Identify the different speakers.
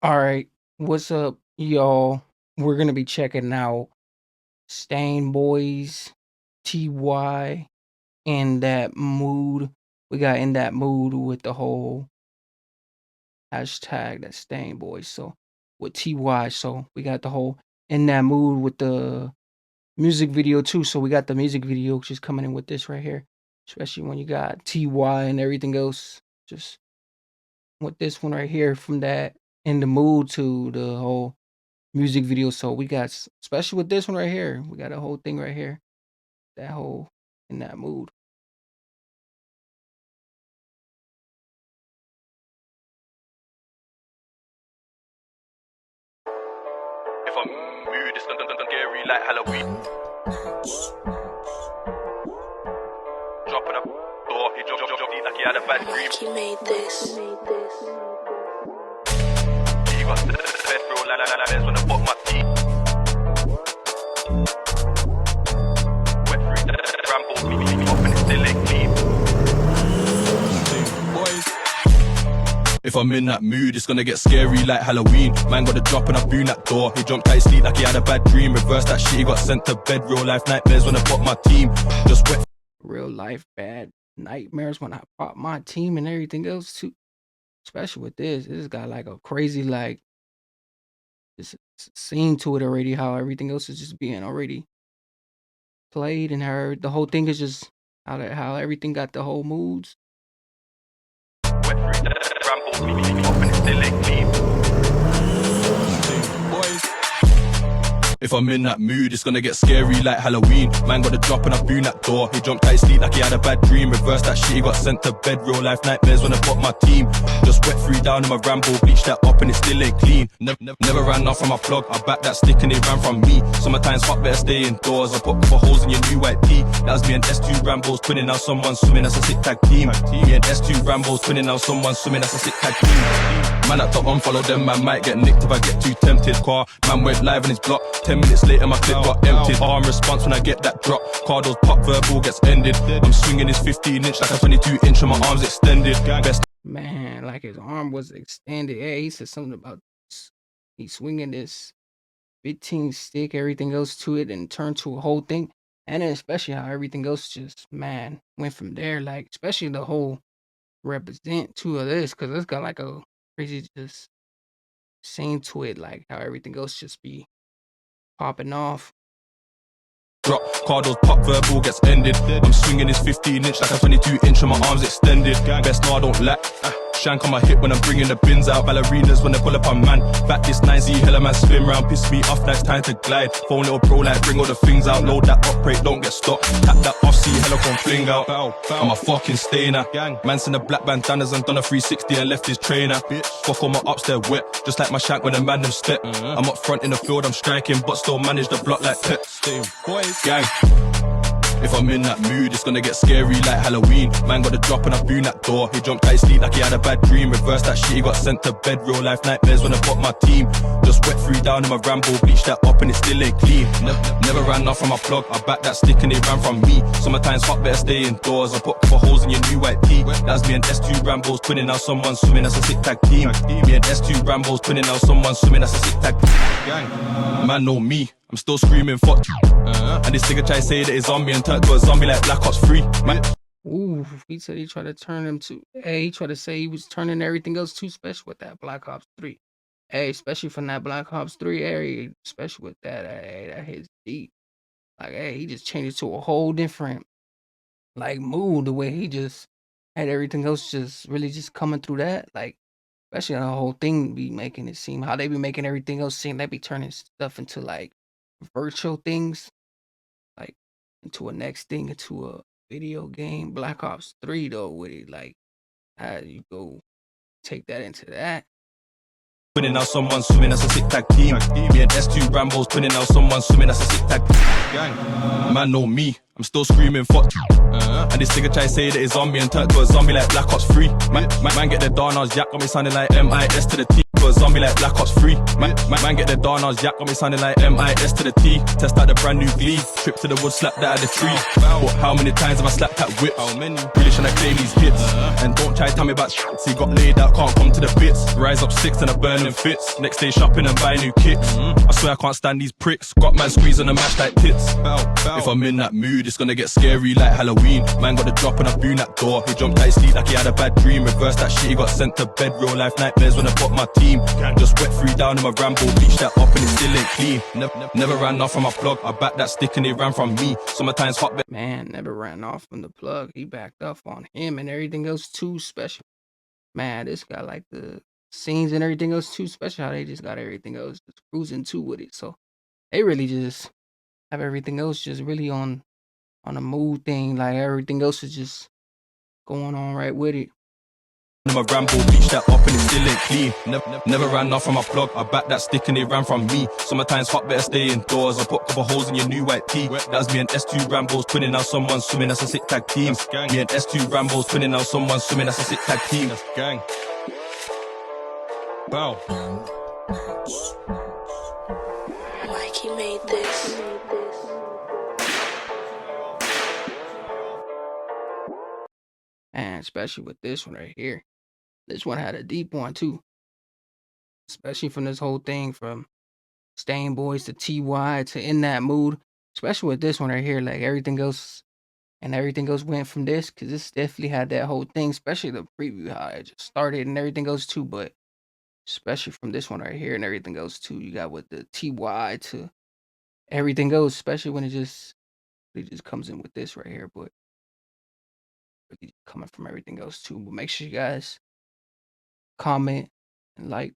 Speaker 1: All right, what's up, y'all? We're gonna be checking out Stain Boys, TY, in that mood. We got in that mood with the whole hashtag that Stain Boys. So with TY, so we got the whole in that mood with the music video too. So we got the music video just coming in with this right here, especially when you got TY and everything else. Just with this one right here, from that in the mood to the whole music video. So we got, especially with this one right here, we got a whole thing right here. That whole in that mood.
Speaker 2: If I'm mood, it's gonna scary like Halloween. Dropping up door, he drop like he had a bad dream.
Speaker 3: He made this.
Speaker 2: He got the bed, bro, like when I bought my teeth. Wet through the ramble, me up and it still ain't clean.
Speaker 4: If I'm in that mood, it's gonna get scary like Halloween. Man got the drop and I boon that door. He jumped out his sleep like he had a bad dream. Reverse that shit, he got sent to bed. Real life nightmares when I pop my team. Just wet.
Speaker 1: Real life bad nightmares when I pop my team and everything else too. Especially with this. This got like a crazy like this scene to it already, how everything else is just being already played, and how the whole thing is just how everything got the whole moods.
Speaker 2: Wet through the ramble, me up and it still ain't clean.
Speaker 4: If I'm in that mood, it's gonna get scary like Halloween. Man got the drop and I boon that door. He jumped out his sleep like he had a bad dream. Reverse that shit, he got sent to bed. Real life nightmares when I pop my team. Just wet through down in my ramble, bleached that up and it still ain't clean. Never ran off from my plug, I backed that stick and it ran from me. Summertime's hot, better stay indoors. I put couple holes in your new white tee. That was me and S2 Rambles, twinning out someone swimming, that's a sick tag team. Me and S2 Rambles, twinning out someone swimming, that's a sick tag team. Man at the unfollow them, man might get nicked if I get too tempted. Car, man went live on his block, 10 minutes later my clip got emptied. Arm response when I get that drop, Cardo's pop verbal gets ended. I'm swinging his 15-inch like a 22-inch and my arms extended. Best
Speaker 1: Man, like his arm was extended. Yeah, he said something about he's swinging this 15 stick, everything else to it, and turned to a whole thing. And then especially how everything else just, man, went from there. Like, especially the whole represent two of this, because it's got like a crazy just scene to it, like how everything else just be popping off.
Speaker 4: drop, Cardo's pop verbal gets ended. I'm swinging his 15-inch like a 22-inch and my arms extended. Best know I don't lack. Shank on my hip when I'm bringing the bins out. Ballerinas when they pull up on man. Back this 9Z, hella man spin round. Piss me off, now it's time to glide. Phone little pro like bring all the things out. Load that upright, don't get stopped. Tap that off, see hella gon' fling out. I'm a fucking stainer. Man's in the black bandanas and done a 360 and left his trainer. Fuck all my ups, they're wet. Just like my shank when the man them step. I'm up front in the field, I'm striking, but still manage the block like Pep. Gang. If I'm in that mood, it's gonna get scary like Halloween. Man got the drop and I boon that door. He jumped out his sleep like he had a bad dream. Reverse that shit, he got sent to bed. Real life nightmares when I pop my team. Just wet through down in my ramble, bleached that up and it still ain't clean. Never ran off from my plug, I backed that stick and it ran from me. Summertime's hot, better stay indoors. I put couple holes in your new white tee. That's me and S2 Rambles, twinning out someone swimming, that's a sick tag team. Me and S2 Rambles, twinning out someone swimming, that's a sick tag team. Man know me, I'm still screaming fuck. And this nigga try to say that he's on me and turned to a zombie like Black Ops 3. Man.
Speaker 1: Ooh, he said he tried to turn him to, hey, he tried to say he was turning everything else too special with that Black Ops 3. Hey, especially from that Black Ops 3 area, especially with that, hey, that hits deep. Like, hey, he just changed it to a whole different, like, mood, the way he just had everything else just really just coming through that. Like, especially the whole thing be making it seem, how they be making everything else seem, they be turning stuff into, like, virtual things, like, into a next thing, into a video game. Black Ops 3, though, with it, like, how you go take that into that.
Speaker 4: Twinning out someone swimming, that's a sick tag team. Me and S2 Rambles, twinning out someone swimming, that's a sick tag team. Man know me, I'm still screaming fuck. And this nigga try to say that he's on me and turned to a zombie like Black Ops 3. Man get the Darnars yak, got me sounding like MIS to the T. into a zombie like Black Ops 3. Man get the Darnars, yak got me sounding like MIS to the T. Test out the brand new Glee, trip to the wood, slap that at the tree. But how many times have I slapped that whip? How many? Really tryna claim these hits. And don't try to tell me about shit. See, got laid out, can't come to the bits. Rise up 6 and I burn them fits. Next day shopping and buy new kicks. I swear I can't stand these pricks. Got man squeezing the mash like tits. If I'm in that mood, it's gonna get scary like Halloween. Man got the drop and I boon that door. He jumped out his sleep like he had a bad dream. Reverse that shit, he got sent to bed. Real life nightmares when I bought my team. Just wet 3 down in my Rambo, bleach that up and it still ain't clean. Never ran off from my plug. I backed that stick and it ran from me. Sometimes hot.
Speaker 1: Man, never ran off from the plug. He backed up on him and everything else too special. Man, this guy like the scenes and everything else too special. How they just got everything else just cruising too with it. So they really just have everything else just really on a mood thing. Like everything else is just going on right with it.
Speaker 4: My Rambo, bleach that up and it still ain't clean. Never ran off from my plug. I backed that stick and it ran from me. Sometimes hot, better stay indoors. I put a couple holes in your new white tee. That's me and S2 Rambos twinning, now someone swimming. That's a sick tag team. Me and S2 Rambos twinning, now someone swimming. That's a sick tag team. That's gang. Bow.
Speaker 3: Mikey made this.
Speaker 1: And especially with this one right here. This one had a deep one too. Especially from this whole thing from Stain Boys to TY to In That Mood. Especially with this one right here. Like everything else went from this. Because this definitely had that whole thing. Especially the preview, how it just started and everything goes too. But especially from this one right here and everything goes too. You got with the TY to everything goes. Especially when it just comes in with this right here. But really coming from everything else too. But make sure you guys comment and like